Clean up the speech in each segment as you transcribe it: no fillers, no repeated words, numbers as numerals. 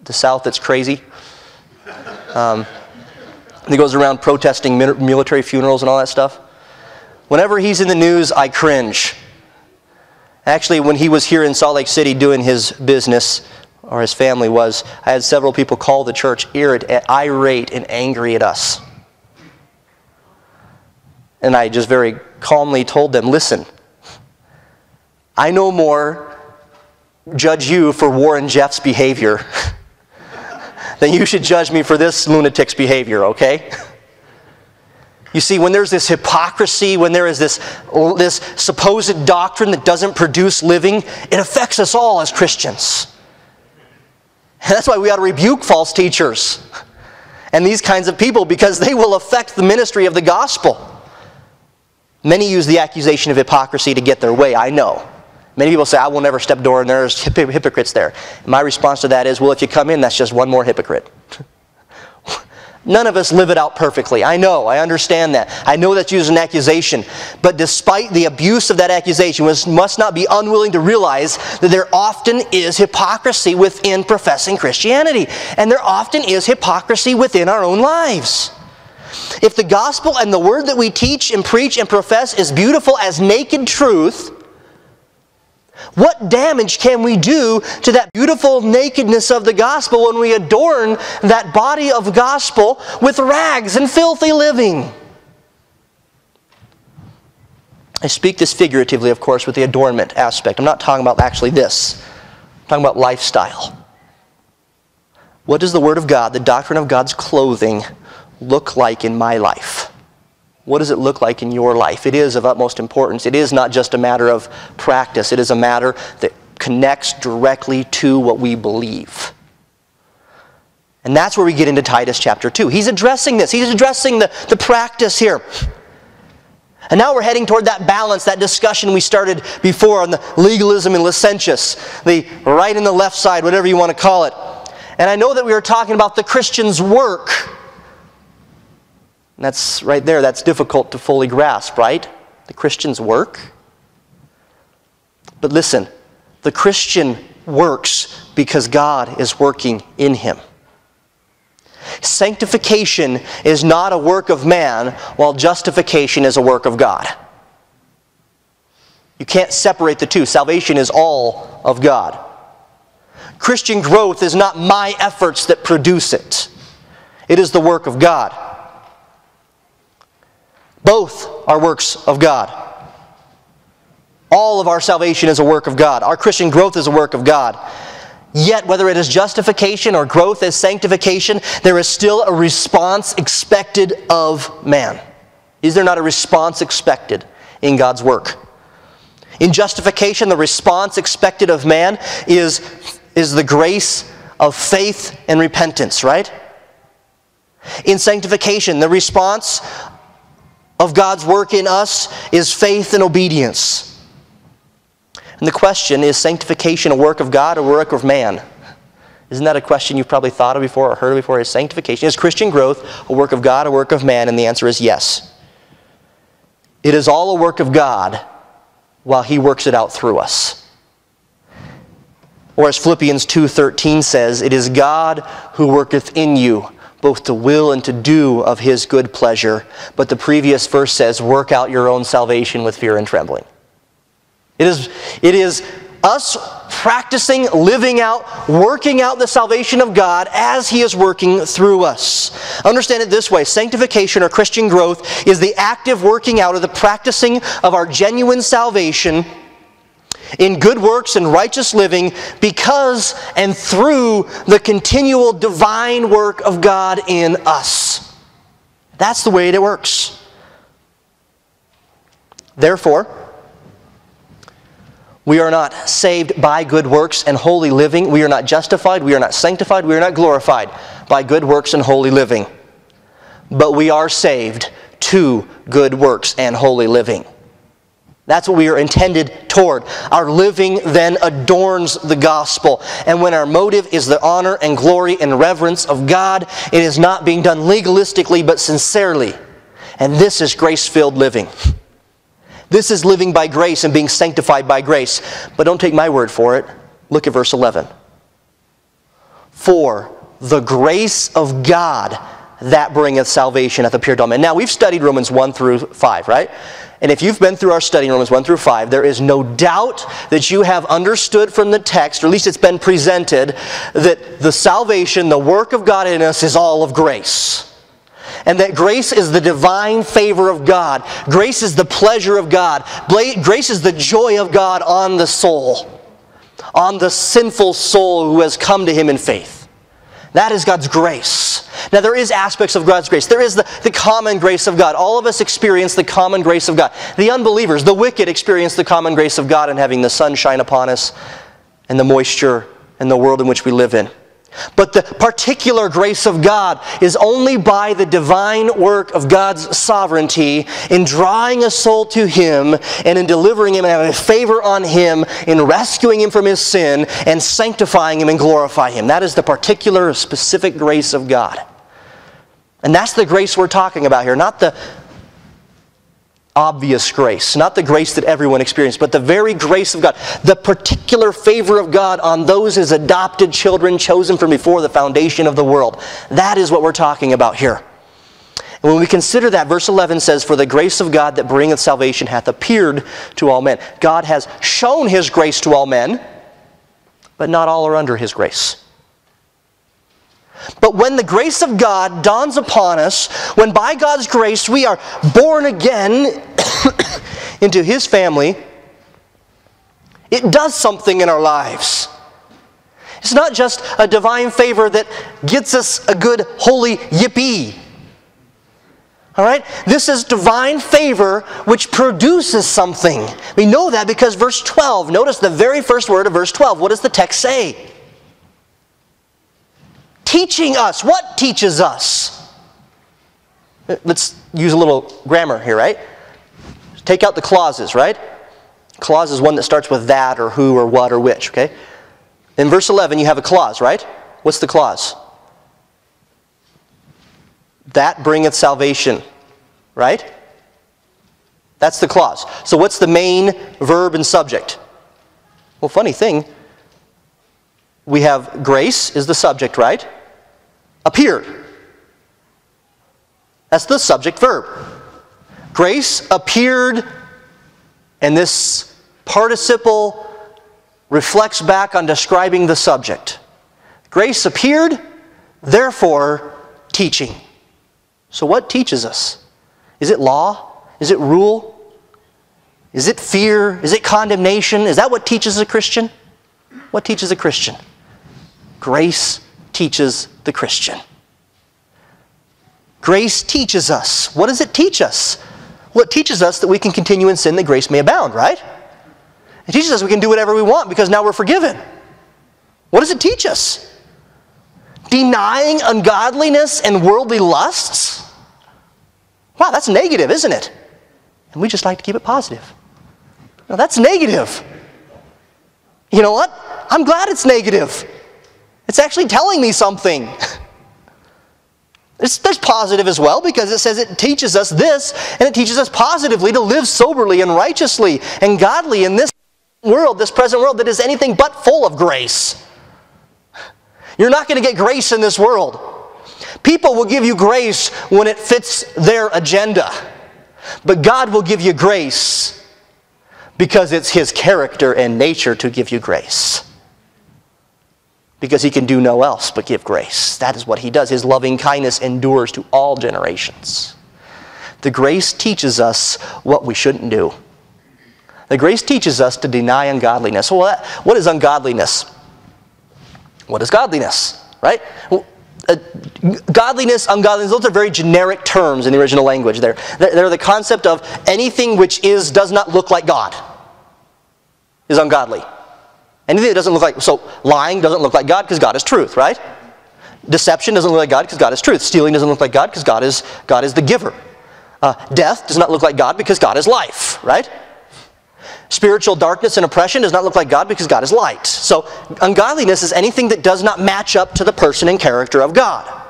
the South that's crazy. He goes around protesting military funerals and all that stuff. Whenever he's in the news, I cringe. Actually, when he was here in Salt Lake City doing his business, or his family was, I had several people call the church irate and angry at us. And I just very calmly told them, listen, I no more judge you for Warren Jeff's behavior then you should judge me for this lunatic's behavior, okay? You see, when there's this hypocrisy, when there is this supposed doctrine that doesn't produce living, it affects us all as Christians. And that's why we ought to rebuke false teachers and these kinds of people, because they will affect the ministry of the gospel. Many use the accusation of hypocrisy to get their way, I know. Many people say, I will never step door, and there's hypocrites there. And my response to that is, well, if you come in, that's just one more hypocrite. None of us live it out perfectly. I know, I understand that. I know that's used as an accusation. But despite the abuse of that accusation, we must not be unwilling to realize that there often is hypocrisy within professing Christianity. And there often is hypocrisy within our own lives. If the gospel and the word that we teach and preach and profess is beautiful as naked truth, what damage can we do to that beautiful nakedness of the gospel when we adorn that body of gospel with rags and filthy living? I speak this figuratively, of course, with the adornment aspect. I'm not talking about actually this. I'm talking about lifestyle. What does the Word of God, the doctrine of God's clothing, look like in my life? What does it look like in your life? It is of utmost importance. It is not just a matter of practice. It is a matter that connects directly to what we believe. And that's where we get into Titus chapter 2. He's addressing this. He's addressing the practice here. And now we're heading toward that balance, that discussion we started before on the legalism and licentious, the right and the left side, whatever you want to call it. And I know that we were talking about the Christian's work. And that's right there, that's difficult to fully grasp, right? The Christian's work. But listen, the Christian works because God is working in him. Sanctification is not a work of man, while justification is a work of God. You can't separate the two. Salvation is all of God. Christian growth is not my efforts that produce it. It is the work of God. Both are works of God. All of our salvation is a work of God. Our Christian growth is a work of God. Yet, whether it is justification or growth as sanctification, there is still a response expected of man. Is there not a response expected in God's work? In justification, the response expected of man is the grace of faith and repentance, right? In sanctification, the response of God's work in us is faith and obedience. And the question, is sanctification a work of God or a work of man? Isn't that a question you've probably thought of before or heard of before? Is sanctification, is Christian growth a work of God or a work of man? And the answer is yes. It is all a work of God while He works it out through us. Or as Philippians 2:13 says, it is God who worketh in you, both to will and to do of His good pleasure. But the previous verse says, work out your own salvation with fear and trembling. It is us practicing, living out, working out the salvation of God as He is working through us. Understand it this way. Sanctification or Christian growth is the active working out of the practicing of our genuine salvation in good works and righteous living because and through the continual divine work of God in us. That's the way it works. Therefore, we are not saved by good works and holy living. We are not justified. We are not sanctified. We are not glorified by good works and holy living. But we are saved to good works and holy living. That's what we are intended toward. Our living then adorns the gospel. And when our motive is the honor and glory and reverence of God, it is not being done legalistically but sincerely. And this is grace-filled living. This is living by grace and being sanctified by grace. But don't take my word for it. Look at verse 11. For the grace of God that bringeth salvation hath appeared to all men. Now, we've studied Romans 1 through 5, right? And if you've been through our study in Romans 1 through 5, there is no doubt that you have understood from the text, or at least it's been presented, that the salvation, the work of God in us is all of grace. And that grace is the divine favor of God. Grace is the pleasure of God. Grace is the joy of God on the soul, on the sinful soul who has come to Him in faith. That is God's grace. Now there is aspects of God's grace. There is the common grace of God. All of us experience the common grace of God. The unbelievers, the wicked, experience the common grace of God in having the sun shine upon us and the moisture and the world in which we live in. But the particular grace of God is only by the divine work of God's sovereignty in drawing a soul to Him and in delivering him and having favor on him, in rescuing him from his sin and sanctifying him and glorifying him. That is the particular specific grace of God. And that's the grace we're talking about here, not the obvious grace, not the grace that everyone experienced, but the very grace of God, the particular favor of God on those His adopted children chosen from before the foundation of the world. That is what we're talking about here. And when we consider that, verse 11 says, For the grace of God that bringeth salvation hath appeared to all men. God has shown His grace to all men, but not all are under His grace. But when the grace of God dawns upon us, when by God's grace we are born again into His family, it does something in our lives. It's not just a divine favor that gets us a good holy yippee. All right? This is divine favor which produces something. We know that because verse 12, notice the very first word of verse 12. What does the text say? Teaching us. What teaches us? Let's use a little grammar here, right? Take out the clauses, right? Clause is one that starts with that or who or what or which, okay? In verse 11 you have a clause, right? What's the clause? That bringeth salvation, right? That's the clause. So what's the main verb and subject? Well, funny thing, we have grace is the subject, right? Appeared. That's the subject verb. Grace appeared, and this participle reflects back on describing the subject. Grace appeared, therefore teaching. So what teaches us? Is it law? Is it rule? Is it fear? Is it condemnation? Is that what teaches a Christian? What teaches a Christian? Grace teaches the Christian. Grace teaches us. What does it teach us? Well, it teaches us that we can continue in sin that grace may abound, right? It teaches us we can do whatever we want because now we're forgiven. What does it teach us? Denying ungodliness and worldly lusts? Wow, that's negative, isn't it? And we just like to keep it positive. Now, that's negative. You know what? I'm glad it's negative. It's actually telling me something. There's positive as well because it says it teaches us this, and it teaches us positively to live soberly and righteously and godly in this world, this present world that is anything but full of grace. You're not going to get grace in this world. People will give you grace when it fits their agenda. But God will give you grace because it's His character and nature to give you grace. Because He can do no else but give grace. That is what He does. His loving kindness endures to all generations. The grace teaches us what we shouldn't do. The grace teaches us to deny ungodliness. Well, what is ungodliness? What is godliness? Right? Godliness, ungodliness, those are very generic terms in the original language. They're the concept of anything which does not look like God is ungodly. Anything that doesn't look like, so lying doesn't look like God because God is truth, right? Deception doesn't look like God because God is truth. Stealing doesn't look like God because God is the giver. Death does not look like God because God is life, right? Spiritual darkness and oppression does not look like God because God is light. So ungodliness is anything that does not match up to the person and character of God.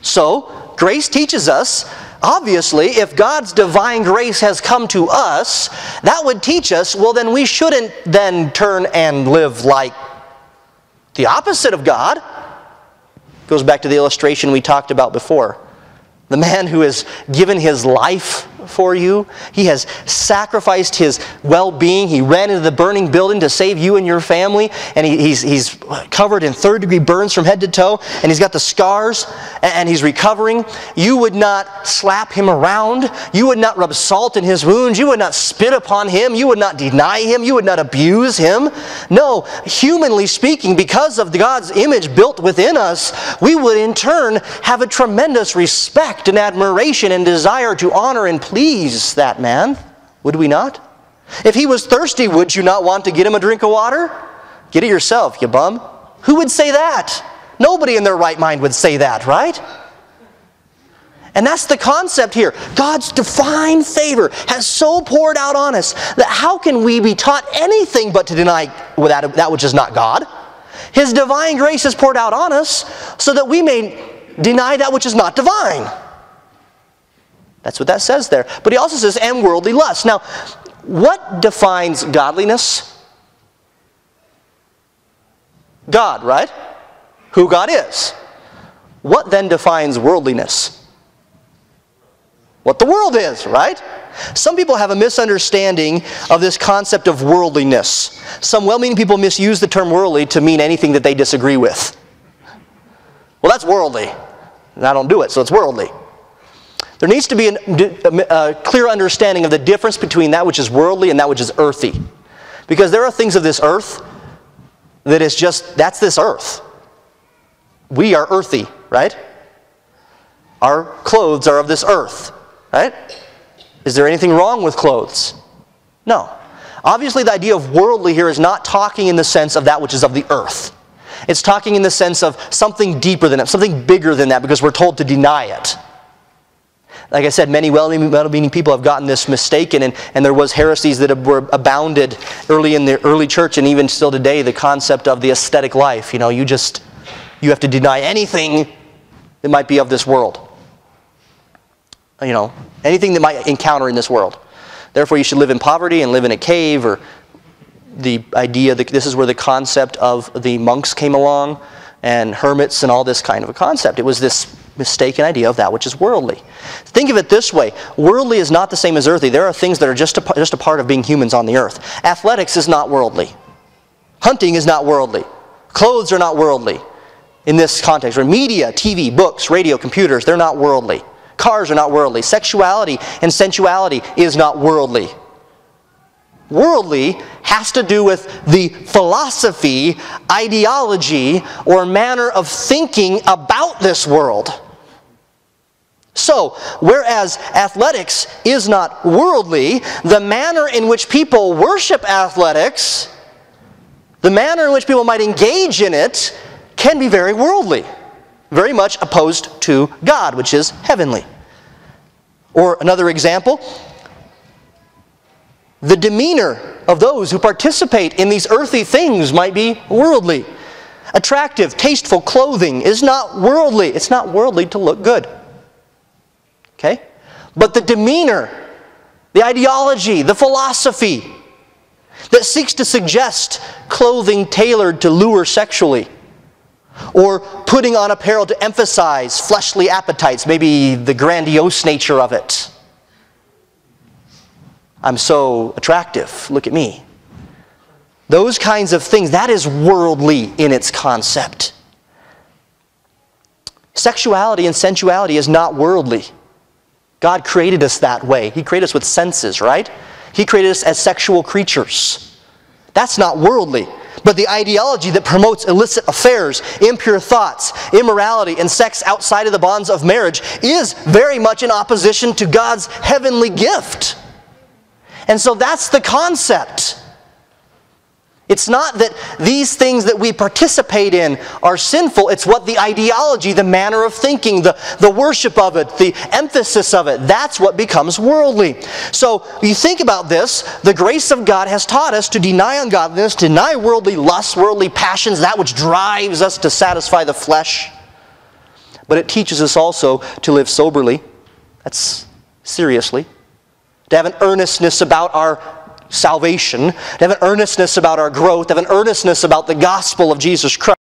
So grace teaches us, obviously, if God's divine grace has come to us, that would teach us, well then we shouldn't then turn and live like The opposite of God goes back to the illustration we talked about before. The man who has given his life for you. He has sacrificed his well-being. He ran into the burning building to save you and your family. And he's covered in third-degree burns from head to toe. And he's got the scars. And he's recovering. You would not slap him around. You would not rub salt in his wounds. You would not spit upon him. You would not deny him. You would not abuse him. No, humanly speaking, because of God's image built within us, we would in turn have a tremendous respect and admiration and desire to honor and please that man, would we not? If he was thirsty, would you not want to get him a drink of water? Get it yourself, you bum. Who would say that? Nobody in their right mind would say that, right? And that's the concept here. God's divine favor has so poured out on us that how can we be taught anything but to deny that which is not God? His divine grace is poured out on us so that we may deny that which is not divine. That's what that says there. But he also says, and worldly lust. Now, what defines godliness? God, right? Who God is. What then defines worldliness? What the world is, right? Some people have a misunderstanding of this concept of worldliness. Some well-meaning people misuse the term worldly to mean anything that they disagree with. Well, that's worldly. And I don't do it, so it's worldly. There needs to be a clear understanding of the difference between that which is worldly and that which is earthy. Because there are things of this earth that is just, that's this earth. We are earthy, right? Our clothes are of this earth, right? Is there anything wrong with clothes? No. Obviously, the idea of worldly here is not talking in the sense of that which is of the earth. It's talking in the sense of something deeper than that, something bigger than that, because we're told to deny it. Like I said, many well-meaning people have gotten this mistaken, and there was heresies that were abounded early in the early church, and even still today, the concept of the aesthetic life. You know, you have to deny anything that might be of this world. You know, anything that might encounter in this world. Therefore, you should live in poverty and live in a cave, or the idea that this is where the concept of the monks came along, and hermits and all this kind of a concept. It was this mistaken idea of that which is worldly. Think of it this way. Worldly is not the same as earthly. There are things that are just a part of being humans on the earth. Athletics is not worldly. Hunting is not worldly. Clothes are not worldly in this context. Or media, TV, books, radio, computers, they're not worldly. Cars are not worldly. Sexuality and sensuality is not worldly. Worldly has to do with the philosophy, ideology, or manner of thinking about this world. So, whereas athletics is not worldly, the manner in which people worship athletics, the manner in which people might engage in it, can be very worldly. Very much opposed to God, which is heavenly. Or another example, the demeanor of those who participate in these earthly things might be worldly. Attractive, tasteful clothing is not worldly. It's not worldly to look good. Okay? But the demeanor, the ideology, the philosophy that seeks to suggest clothing tailored to lure sexually, or putting on apparel to emphasize fleshly appetites, maybe the grandiose nature of it. I'm so attractive, look at me. Those kinds of things, that is worldly in its concept. Sexuality and sensuality is not worldly. God created us that way. He created us with senses, right? He created us as sexual creatures. That's not worldly. But the ideology that promotes illicit affairs, impure thoughts, immorality, and sex outside of the bonds of marriage is very much in opposition to God's heavenly gift. And so that's the concept. It's not that these things that we participate in are sinful. It's what the ideology, the manner of thinking, the worship of it, the emphasis of it, that's what becomes worldly. So you think about this, the grace of God has taught us to deny ungodliness, to deny worldly lusts, worldly passions, that which drives us to satisfy the flesh. But it teaches us also to live soberly. That's seriously. To have an earnestness about our salvation, to have an earnestness about our growth, to have an earnestness about the gospel of Jesus Christ.